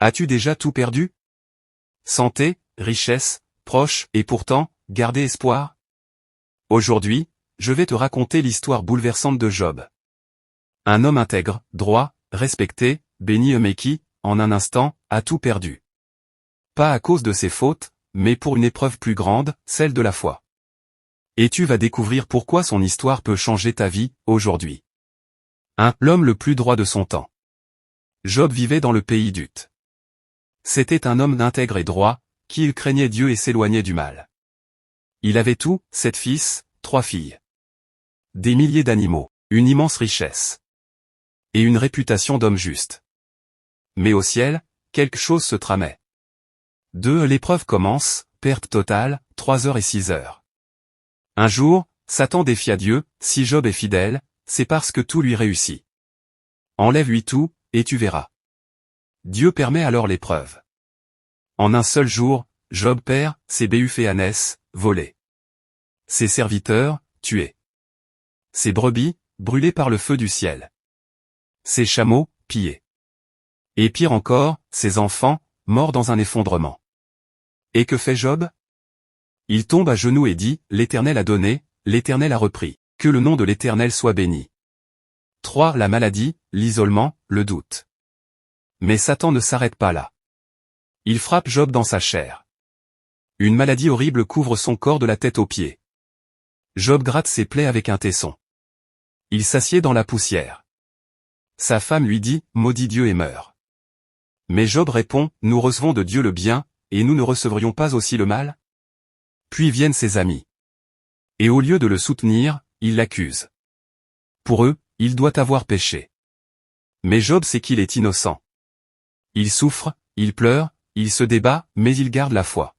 As-tu déjà tout perdu? Santé, richesse, proches, et pourtant, garder espoir? Aujourd'hui, je vais te raconter l'histoire bouleversante de Job. Un homme intègre, droit, respecté, béni mais qui, en un instant, a tout perdu. Pas à cause de ses fautes, mais pour une épreuve plus grande, celle de la foi. Et tu vas découvrir pourquoi son histoire peut changer ta vie, aujourd'hui. 1. L'homme le plus droit de son temps. Job vivait dans le pays d'Uth. C'était un homme intègre et droit, qui il craignait Dieu et s'éloignait du mal. Il avait tout, 7 fils, 3 filles. Des milliers d'animaux, une immense richesse. Et une réputation d'homme juste. Mais au ciel, quelque chose se tramait. 2. L'épreuve commence, perte totale, 3 heures et 6 heures. Un jour, Satan défia Dieu, si Job est fidèle, c'est parce que tout lui réussit. Enlève-lui tout, et tu verras. Dieu permet alors l'épreuve. En un seul jour, Job perd, ses béhus et ânesse, volés. Ses serviteurs, tués. Ses brebis, brûlées par le feu du ciel. Ses chameaux, pillés. Et pire encore, ses enfants, morts dans un effondrement. Et que fait Job? Il tombe à genoux et dit, l'Éternel a donné, l'Éternel a repris, que le nom de l'Éternel soit béni. 3. La maladie, l'isolement, le doute. Mais Satan ne s'arrête pas là. Il frappe Job dans sa chair. Une maladie horrible couvre son corps de la tête aux pieds. Job gratte ses plaies avec un tesson. Il s'assied dans la poussière. Sa femme lui dit, maudit Dieu et meurt. Mais Job répond, nous recevons de Dieu le bien, et nous ne recevrions pas aussi le mal? Puis viennent ses amis. Et au lieu de le soutenir, ils l'accusent. Pour eux, il doit avoir péché. Mais Job sait qu'il est innocent. Il souffre, il pleure, il se débat, mais il garde la foi.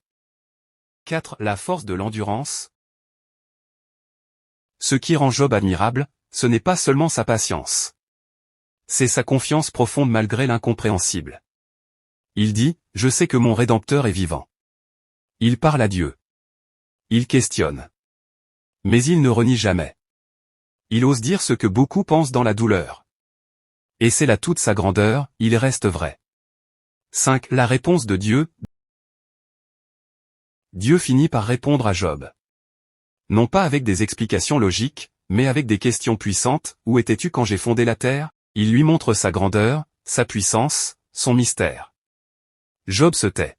4. La force de l'endurance. Ce qui rend Job admirable, ce n'est pas seulement sa patience. C'est sa confiance profonde malgré l'incompréhensible. Il dit, je sais que mon Rédempteur est vivant. Il parle à Dieu. Il questionne. Mais il ne renie jamais. Il ose dire ce que beaucoup pensent dans la douleur. Et c'est là toute sa grandeur, il reste vrai. 5. La réponse de Dieu. Dieu finit par répondre à Job. Non pas avec des explications logiques, mais avec des questions puissantes, où étais-tu quand j'ai fondé la terre? Il lui montre sa grandeur, sa puissance, son mystère. Job se tait.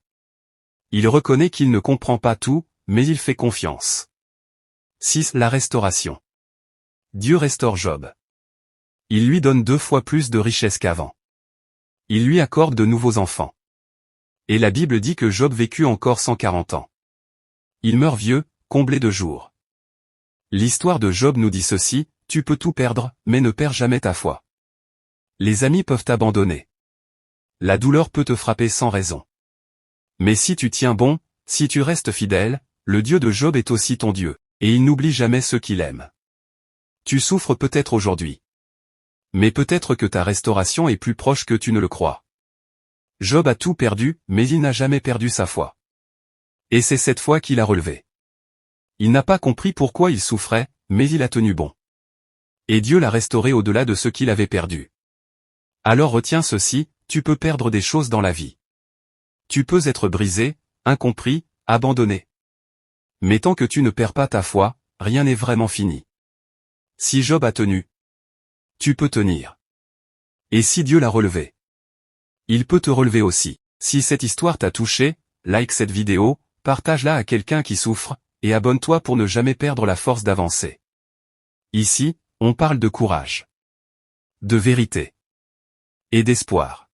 Il reconnaît qu'il ne comprend pas tout, mais il fait confiance. 6. La restauration. Dieu restaure Job. Il lui donne 2 fois plus de richesses qu'avant. Il lui accorde de nouveaux enfants. Et la Bible dit que Job vécut encore 140 ans. Il meurt vieux, comblé de jours. L'histoire de Job nous dit ceci, tu peux tout perdre, mais ne perds jamais ta foi. Les amis peuvent t'abandonner. La douleur peut te frapper sans raison. Mais si tu tiens bon, si tu restes fidèle, le Dieu de Job est aussi ton Dieu, et il n'oublie jamais ceux qu'il aime. Tu souffres peut-être aujourd'hui. Mais peut-être que ta restauration est plus proche que tu ne le crois. Job a tout perdu, mais il n'a jamais perdu sa foi. Et c'est cette foi qu'il a relevée. Il n'a pas compris pourquoi il souffrait, mais il a tenu bon. Et Dieu l'a restauré au-delà de ce qu'il avait perdu. Alors retiens ceci, tu peux perdre des choses dans la vie. Tu peux être brisé, incompris, abandonné. Mais tant que tu ne perds pas ta foi, rien n'est vraiment fini. Si Job a tenu, tu peux tenir. Et si Dieu l'a relevé, il peut te relever aussi. Si cette histoire t'a touché, like cette vidéo, partage-la à quelqu'un qui souffre, et abonne-toi pour ne jamais perdre la force d'avancer. Ici, on parle de courage, de vérité et d'espoir.